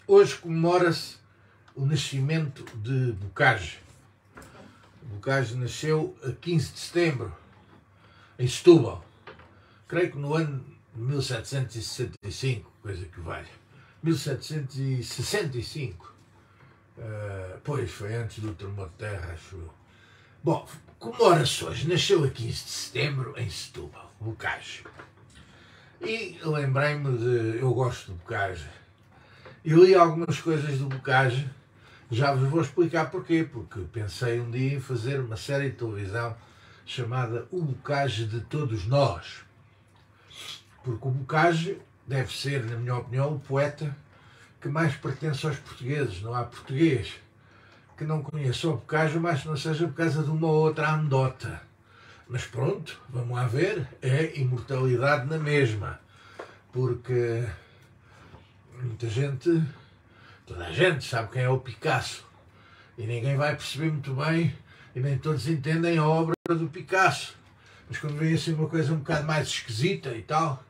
Hoje comemora-se o nascimento de Bocage. Bocage nasceu a 15 de setembro, em Setúbal. Creio que no ano de 1765, coisa que valha. 1765. Pois, foi antes do terremoto de terra, acho eu. Bom, comemora-se hoje. Nasceu a 15 de setembro, em Setúbal, Bocage. E lembrei-me de... Eu gosto de Bocage. E li algumas coisas do Bocage. Já vos vou explicar porquê. Porque pensei um dia em fazer uma série de televisão chamada O Bocage de Todos Nós. Porque o Bocage deve ser, na minha opinião, o poeta que mais pertence aos portugueses. Não há português que não conheça o Bocage, mas não seja por causa de uma ou outra anedota. Mas pronto, vamos lá ver, é imortalidade na mesma. Porque muita gente, toda a gente sabe quem é o Picasso. E ninguém vai perceber muito bem, e nem todos entendem a obra do Picasso. Mas quando vem assim uma coisa um bocado mais esquisita e tal,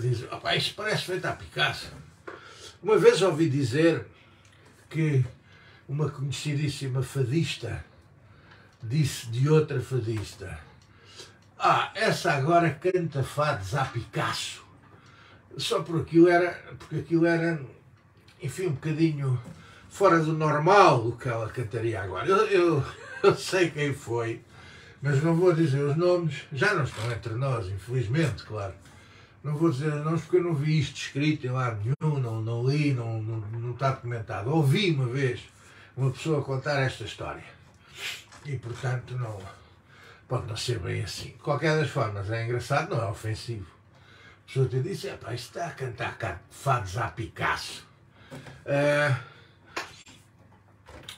dizem, opa, isso parece feito a Picasso. Uma vez ouvi dizer que uma conhecidíssima fadista disse de outra fadista: essa agora canta fados a Picasso. Só porque aquilo era, enfim, um bocadinho fora do normal o que ela cantaria agora. Eu sei quem foi, mas não vou dizer os nomes. Já não estão entre nós, infelizmente, claro. Não vou dizer os nomes porque eu não vi isto escrito em lado nenhum, não li, não está documentado. Ouvi uma vez uma pessoa contar esta história. E, portanto, não pode não ser bem assim. De qualquer das formas, é engraçado, não é ofensivo. A pessoa te disse, isto está a cantar fados a Picasso.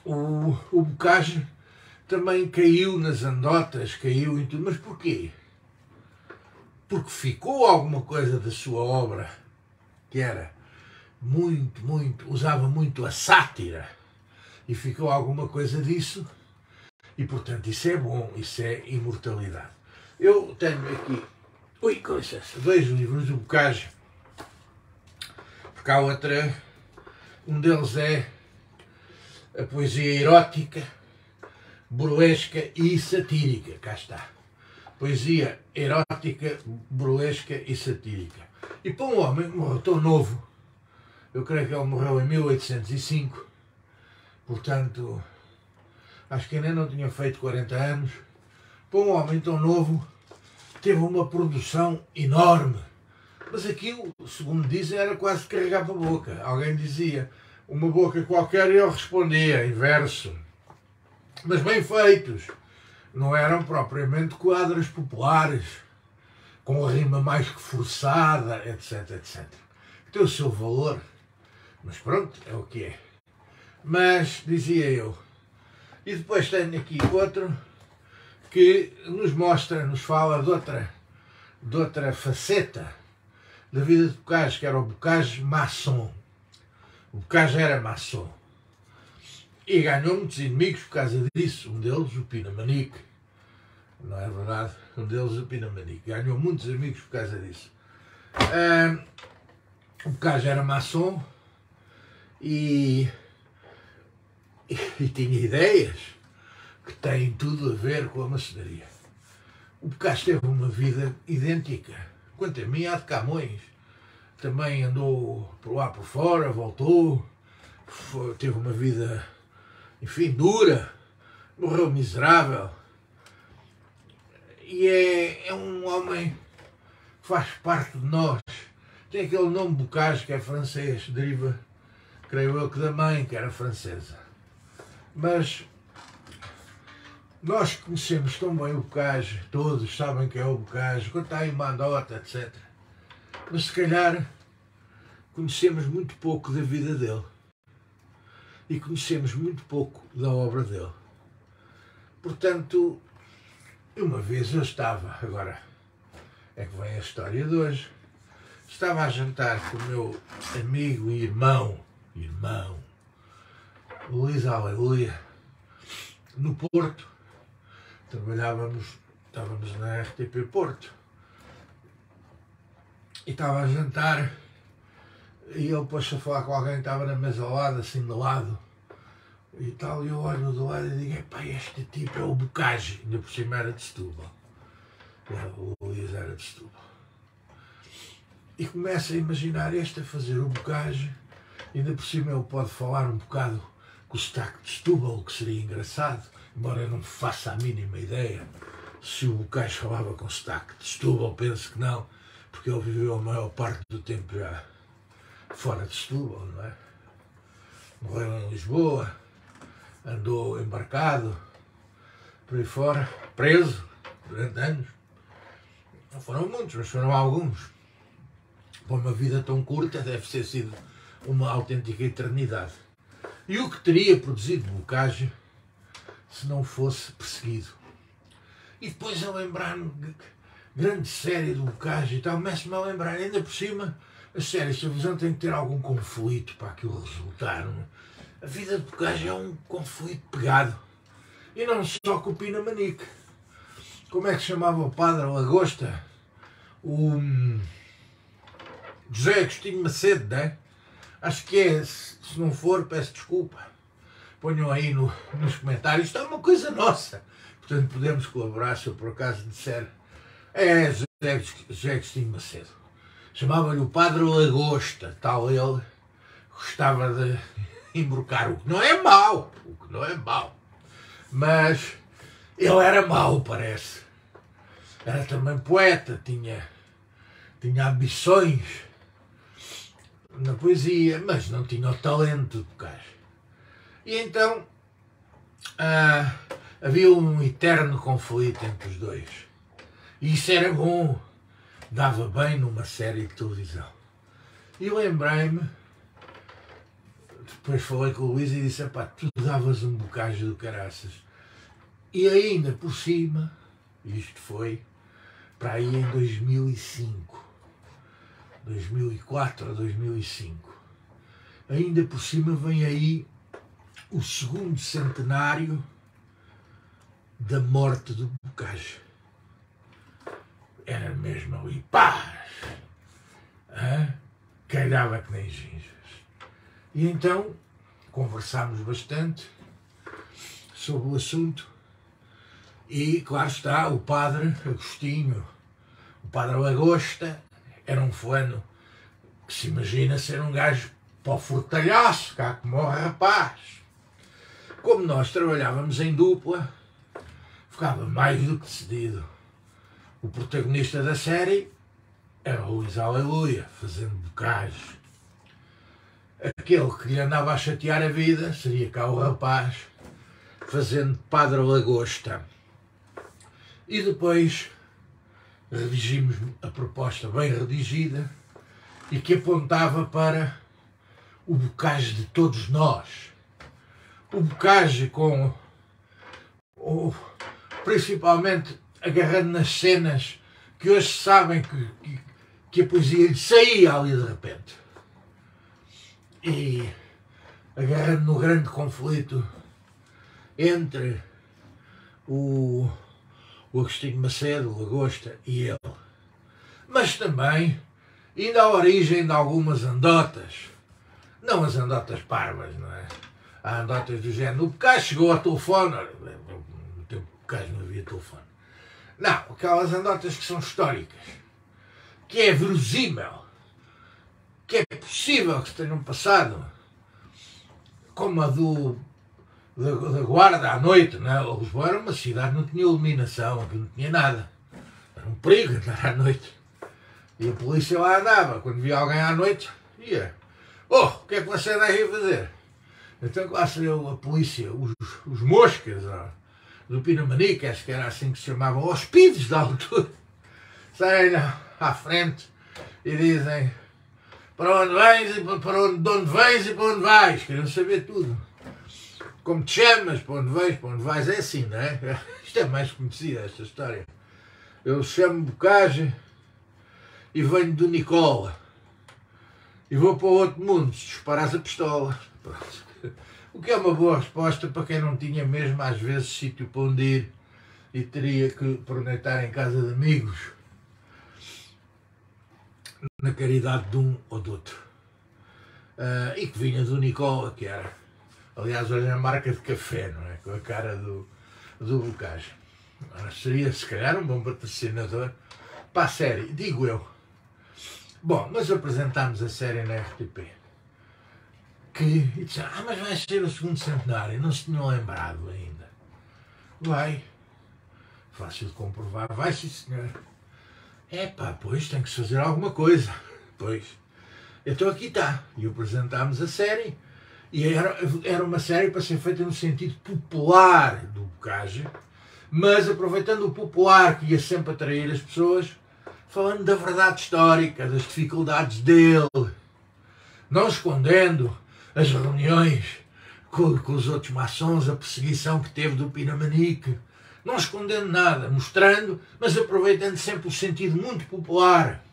O Bocage também caiu nas anedotas, caiu em tudo. Mas porquê? Porque ficou alguma coisa da sua obra que era usava muito a sátira. E ficou alguma coisa disso. E, portanto, isso é bom, isso é imortalidade. Eu tenho aqui, com licença, 2 livros do Bocage. Porque há outra, um deles é a poesia erótica, burlesca e satírica. Cá está. Poesia erótica, burlesca e satírica. E para um homem que morreu tão novo, eu creio que ele morreu em 1805, portanto, acho que ainda não tinha feito 40 anos, para um homem tão novo, teve uma produção enorme. Mas aquilo, segundo dizem, era quase carregar para a boca. Alguém dizia uma boca qualquer e ele respondia em verso. Mas bem feitos. Não eram propriamente quadros populares, com a rima mais que forçada, etc, etc. Tem o seu valor, mas pronto, é o que é. Mas, dizia eu, e depois tenho aqui outro que nos fala de outra faceta da vida de Bocage, que era o Bocage maçom. O Bocage era maçom. E ganhou muitos inimigos por causa disso. Um deles, o Pinamanique. Não é verdade? Um deles, o Pinamanique. Ganhou muitos amigos por causa disso. O Bocage era maçom e tinha ideias que têm tudo a ver com a maçonaria. O Bocage teve uma vida idêntica. Quanto a mim, há de Camões. Também andou por lá por fora, voltou, teve uma vida, enfim, dura, morreu miserável. E é um homem que faz parte de nós. Tem aquele nome Bocage, que é francês, deriva, creio eu, que da mãe, que era francesa. Mas nós conhecemos tão bem o Bocage, todos sabem que é o Bocage, quando está em uma anedota, etc. Mas se calhar conhecemos muito pouco da vida dele. E conhecemos muito pouco da obra dele. Portanto, uma vez eu estava, agora é que vem a história de hoje, estava a jantar com o meu amigo e irmão, Luís Aleluia, no Porto. Estávamos na RTP Porto. E estava a jantar E ele pôs-se a falar com alguém que estava na mesa ao lado, assim de lado, e tal, e eu olho do lado e digo, epá, este tipo é o Bocage, ainda por cima era de Setúbal. O Luís era de Setúbal. E começa a imaginar este a fazer o Bocage, ainda por cima ele pode falar um bocado com o sotaque de Setúbal, o que seria engraçado, embora eu não faça a mínima ideia se o Bocage falava com sotaque de Setúbal, penso que não, porque ele viveu a maior parte do tempo já fora de Setúbal, não é? Morreu em Lisboa, andou embarcado, por aí fora, preso durante anos. Não foram muitos, mas foram alguns. Para uma vida tão curta deve ter sido uma autêntica eternidade. E o que teria produzido Bocage se não fosse perseguido? E depois a lembrar-me grande série do Bocage e tal, começo-me a lembrar, ainda por cima, a série de televisão tem que ter algum conflito para aquilo resultar. Não é? A vida de Bocage é um conflito pegado. E não só com o Pinamanique. Como é que se chamava o padre Lagosta? O José Agostinho Macedo, não é? Acho que é, se não for, peço desculpa. Ponham aí nos comentários, isto é uma coisa nossa. Portanto, podemos colaborar se eu por acaso disser. É José Agostinho Macedo. Chamava-lhe o padre Lagosta, tal ele gostava de embrocar, o que não é mau, mas ele era mau, parece. Era também poeta, tinha ambições na poesia, mas não tinha o talento de Bocage. E então havia um eterno conflito entre os dois. E isso era bom, dava bem numa série de televisão. E lembrei-me, depois falei com o Luís e disse, pá, tu davas um Bocage do caraças. E ainda por cima, isto foi para aí em 2005, 2004 a 2005, ainda por cima vem aí o segundo centenário da morte do Bocage. Era mesmo ali, paz! Calhava que nem gingas. E então conversámos bastante sobre o assunto e, claro está, o padre Agostinho, o padre Lagosta, era um fulano que se imagina ser um gajo para o fortalhaço, cá como o rapaz. Como nós trabalhávamos em dupla, ficava mais do que decidido. O protagonista da série era o Luís Aleluia, fazendo Bocage. Aquele que lhe andava a chatear a vida seria cá o rapaz, fazendo Padre Lagosta. E depois redigimos a proposta bem redigida e que apontava para o Bocage de todos nós. O Bocage com principalmente agarrando nas cenas que hoje sabem que a poesia lhe saía ali de repente. E agarrando no grande conflito entre o Agostinho Macedo, o Lagosta e ele. Mas também indo à origem de algumas andotas. Não as andotas parvas, não é? Há andotas do género. O Bocage chegou ao telefone. No tempo do Bocage não havia telefone. Não, aquelas andotas que são históricas. Que é verosímil. Que é possível que se tenham passado. Como a da Guarda à noite, não é? Lisboa era uma cidade, não tinha iluminação, não tinha nada. Era um perigo andar à noite. E a polícia lá andava. Quando via alguém à noite, ia. Oh, o que é que você anda aí a fazer? Então lá saiu a polícia, os moscas do Pinamanique, acho que era assim que se chamavam, os pides da altura, saem à frente e dizem para onde vens, de onde vens e para onde vais, querem saber tudo. Como te chamas, para onde vais, é assim, não é? Isto é mais conhecida, esta história. Eu chamo-me Bocage e venho do Nicola. E vou para o outro mundo, se disparas a pistola. Pronto. O que é uma boa resposta para quem não tinha mesmo, às vezes, sítio para onde ir e teria que pernoitar em casa de amigos, na caridade de um ou do outro. e que vinha do Nicola, que era, aliás, hoje é a marca de café, não é? Com a cara do Bocage. Seria, se calhar, um bom patrocinador para a série, digo eu. Bom, mas apresentámos a série na RTP. E disseram, mas vai ser o segundo centenário, não se tinham lembrado ainda. Vai. Fácil de comprovar. Vai, sim, senhor. Pois, tem que se fazer alguma coisa. Pois. Então aqui está. E apresentámos a série. E era uma série para ser feita no sentido popular do Bocage, mas aproveitando o popular que ia sempre atrair as pessoas, falando da verdade histórica, das dificuldades dele, não escondendo as reuniões com os outros maçons, a perseguição que teve do Pinamanique, não escondendo nada, mostrando, mas aproveitando sempre o sentido muito popular.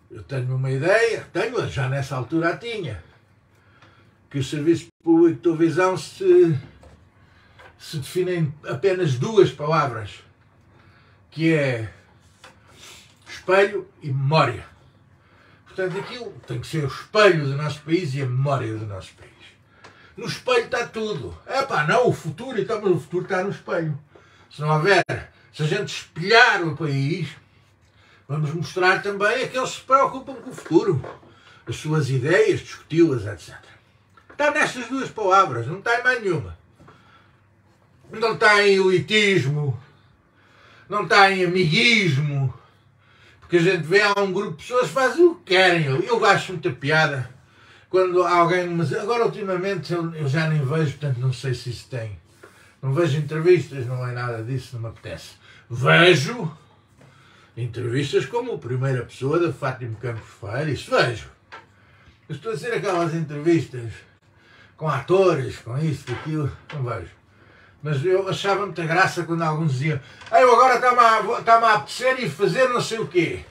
Eu tenho uma ideia, já nessa altura a tinha, que o Serviço Público de Televisão se define em apenas duas palavras, que é espelho e memória. Portanto, aquilo tem que ser o espelho do nosso país e a memória do nosso país. No espelho está tudo. Não, o futuro, então, mas o futuro está no espelho. Se não houver, se a gente espelhar o país, vamos mostrar também a que eles se preocupam com o futuro, as suas ideias, discuti-las, etc. Está nestas duas palavras, não está em mais nenhuma. Não está em elitismo, não está em amiguismo, porque a gente vê há um grupo de pessoas que fazem o que querem. Eu acho muita piada quando alguém, mas agora ultimamente eu já nem vejo, portanto não sei se isso tem. Não vejo entrevistas, não é nada disso, não me apetece. Vejo entrevistas como a primeira pessoa da Fátima Campos Feira, isso vejo. Eu estou a dizer aquelas entrevistas com atores, com isso, com aquilo, não vejo. Mas eu achava muita graça quando alguns diziam eu agora está-me a apetecer e fazer não sei o quê.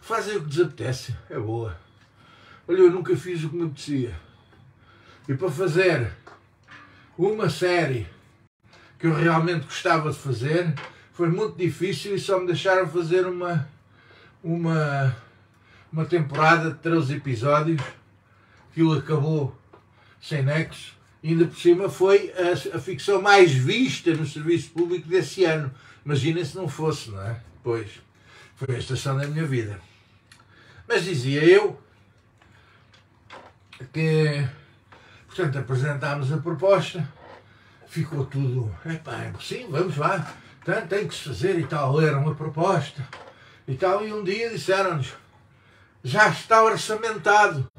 Fazem o que desapetece, é boa. Olha, eu nunca fiz o que me apetecia. E para fazer uma série que eu realmente gostava de fazer, foi muito difícil e só me deixaram fazer uma temporada de 13 episódios. Aquilo acabou sem nexo. E ainda por cima foi a ficção mais vista no Serviço Público desse ano. Imagina se não fosse, não é? Pois, foi a estação da minha vida. Mas dizia eu que, portanto, apresentámos a proposta, ficou tudo, sim, vamos lá, então, tem que se fazer e tal, leram a proposta e tal, e um dia disseram-nos, já está orçamentado,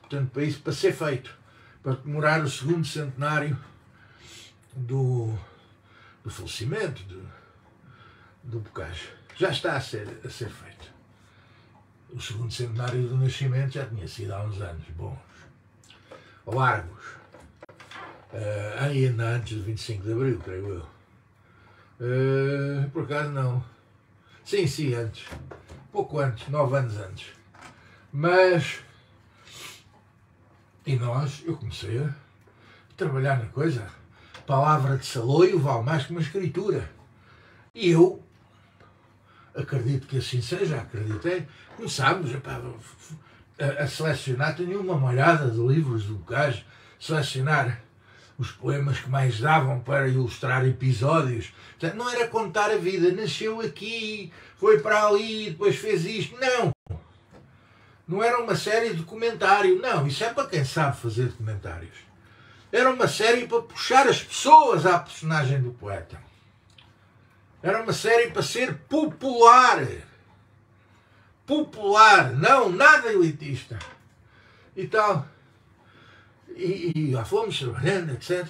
portanto, para isso, para ser feito, para comemorar o segundo centenário do falecimento do Bocage, já está a ser feito. O segundo centenário do nascimento já tinha sido há uns anos bons, largos, ainda antes do 25 de Abril, creio eu. Por acaso não. Sim, antes. Pouco antes, 9 anos antes. Mas, eu comecei a trabalhar na coisa. Palavra de saloio vale mais que uma escritura. E eu acredito que assim seja, acreditei. Começámos a selecionar, tenho uma malhada de livros do Bocage, selecionar os poemas que mais davam para ilustrar episódios. Portanto, não era contar a vida, nasceu aqui, foi para ali, depois fez isto. Não era uma série de documentário, não, isso é para quem sabe fazer documentários. Era uma série para puxar as pessoas à personagem do poeta. Era uma série para ser popular. Popular, não, nada elitista. E tal. E lá fomos trabalhando, etc.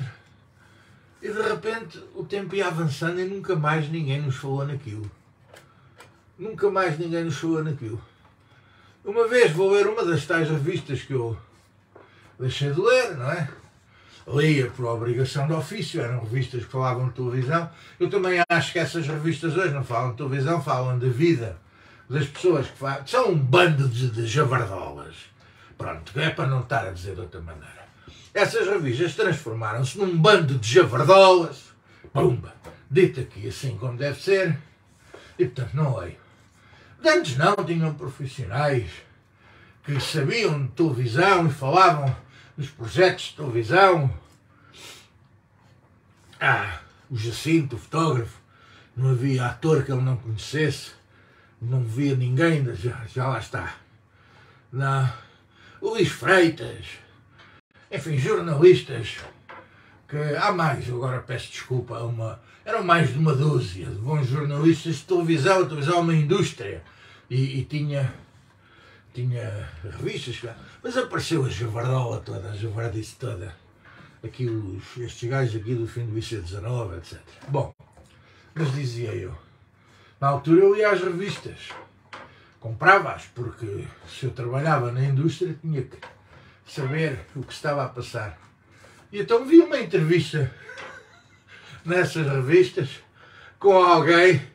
E de repente o tempo ia avançando e nunca mais ninguém nos falou naquilo. Uma vez vou ler uma das tais revistas que eu deixei de ler, não é? Lia por obrigação de ofício, eram revistas que falavam de televisão. Eu também acho que essas revistas hoje não falam de televisão, falam da vida das pessoas que falam. São um bando de javardolas. Pronto, é para não estar a dizer de outra maneira. Essas revistas transformaram-se num bando de javardolas. Pumba! Dito aqui assim como deve ser. E portanto não leio. De antes não, tinham profissionais que sabiam de televisão e falavam dos projetos de televisão. O Jacinto, o fotógrafo, não havia ator que ele não conhecesse, não via ninguém, já lá está. Não. O Luís Freitas, enfim, jornalistas, que há mais, agora peço desculpa, eram mais de uma dúzia de bons jornalistas de televisão. A televisão é uma indústria e tinha revistas, mas apareceu a javardola toda, a javardice toda, aqui estes gajos aqui do fim do IC19, etc. Bom, mas dizia eu, na altura eu ia às revistas, comprava-as, porque se eu trabalhava na indústria tinha que saber o que estava a passar. E então vi uma entrevista nessas revistas com alguém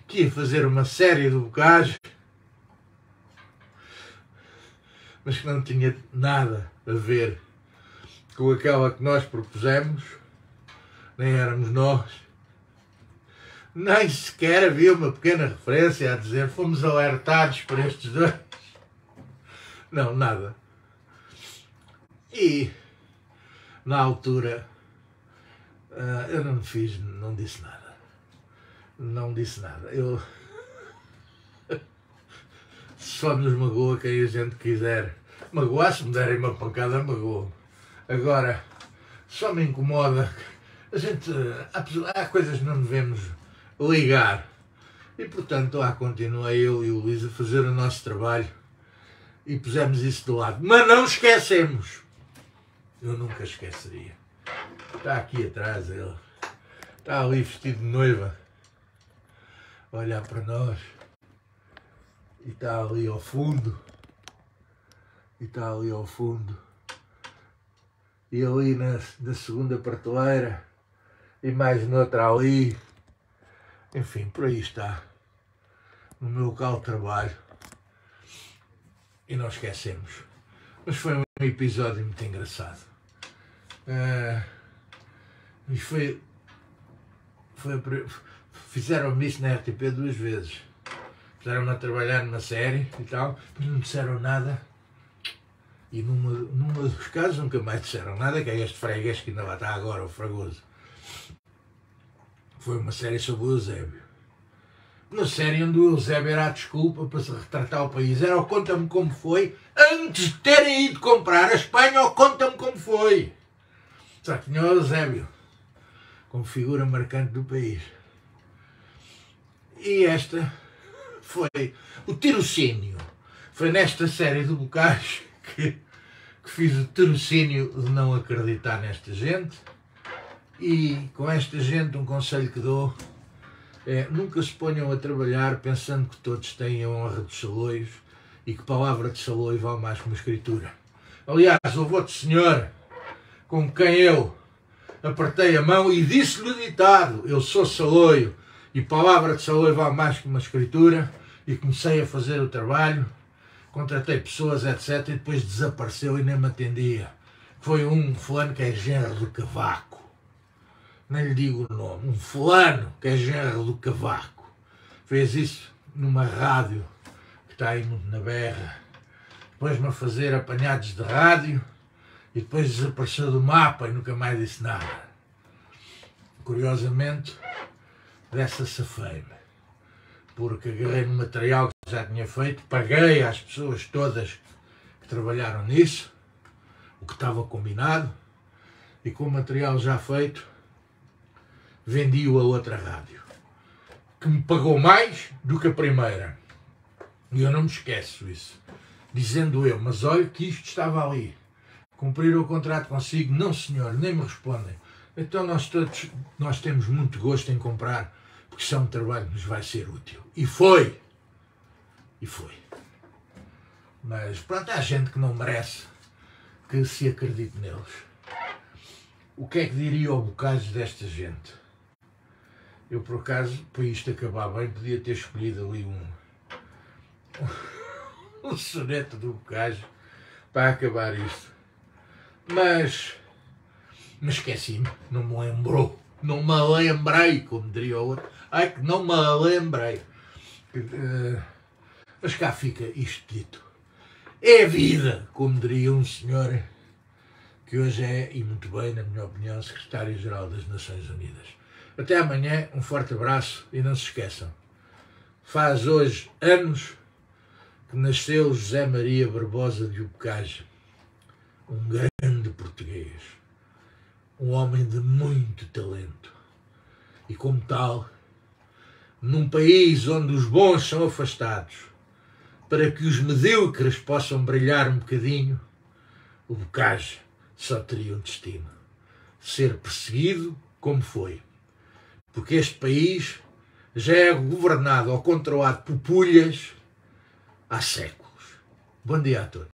que ia fazer uma série de bocagens, mas que não tinha nada a ver com aquela que nós propusemos, nem éramos nós, nem sequer havia uma pequena referência a dizer fomos alertados por estes dois. Não, nada. E na altura eu não disse nada. Não disse nada. Eu só nos magoa quem a gente quiser magoar. Se me derem uma pancada, magoa-me. Agora, só me incomoda. Há coisas que não devemos ligar. E portanto, lá continua eu e o Luís a fazer o nosso trabalho e pusemos isso de lado. Mas não esquecemos. Eu nunca esqueceria. Está aqui atrás ele. Está ali vestido de noiva. A olhar para nós. E está ali ao fundo. E ali na segunda prateleira. E mais noutra ali. Enfim, por aí está. No meu local de trabalho. E não esquecemos. Mas foi um episódio muito engraçado. Fizeram-me isso na RTP 2 vezes. Fizeram-me a trabalhar numa série e tal, mas não disseram nada. E numa dos casos nunca mais disseram nada, que é este freguês que ainda lá está agora, o Fragoso. Foi uma série sobre o Eusébio. Uma série onde o Eusébio era a desculpa para se retratar o país. Era o conta-me como foi, antes de terem ido comprar a Espanha, o conta-me como foi. Só que tinha o Eusébio como figura marcante do país. E esta foi o tirocínio. Foi nesta série do Bocage que fiz o tirocínio de não acreditar nesta gente. E com esta gente um conselho que dou é: nunca se ponham a trabalhar pensando que todos têm a honra dos saloios e que palavra de saloio vale mais que uma escritura. Aliás, houve outro senhor com quem eu apertei a mão e disse-lhe o ditado: eu sou saloio e palavra de saloio vale mais que uma escritura. E comecei a fazer o trabalho, contratei pessoas, etc. E depois desapareceu e nem me atendia. Foi um fulano que é genro do Cavaco. Nem lhe digo o nome. Um fulano que é genro do Cavaco. Fez isso numa rádio que está aí muito na berra. Depois-me a fazer apanhados de rádio e depois desapareceu do mapa e nunca mais disse nada. Curiosamente, dessa safei-me. Porque agarrei no material que já tinha feito, paguei às pessoas todas que trabalharam nisso, o que estava combinado, e com o material já feito, vendi-o a outra rádio, que me pagou mais do que a primeira. E eu não me esqueço isso. Dizendo eu, mas olha que isto estava ali. Cumpriram o contrato consigo? Não, senhor, nem me respondem. Então nós temos muito gosto em comprar, porque isso é um trabalho que nos vai ser útil. E foi. Mas pronto, há gente que não merece que se acredite neles. O que é que diria o Bocage desta gente? Eu, por acaso, para isto acabar bem, podia ter escolhido ali um soneto do Bocage para acabar isto. Mas me esqueci-me, não me lembrou. Não me lembrei, como diria o outro. Ai, que não me lembrei. Mas cá fica isto dito. É vida, como diria um senhor que hoje é, e muito bem, na minha opinião, secretário-geral das Nações Unidas. Até amanhã, um forte abraço e não se esqueçam. Faz hoje anos que nasceu José Maria Barbosa de Bocage, um grande português, um homem de muito talento. E como tal, num país onde os bons são afastados, para que os medíocres possam brilhar um bocadinho, o Bocage só teria um destino: ser perseguido como foi. Porque este país já é governado ou controlado por pulhas há séculos. Bom dia a todos.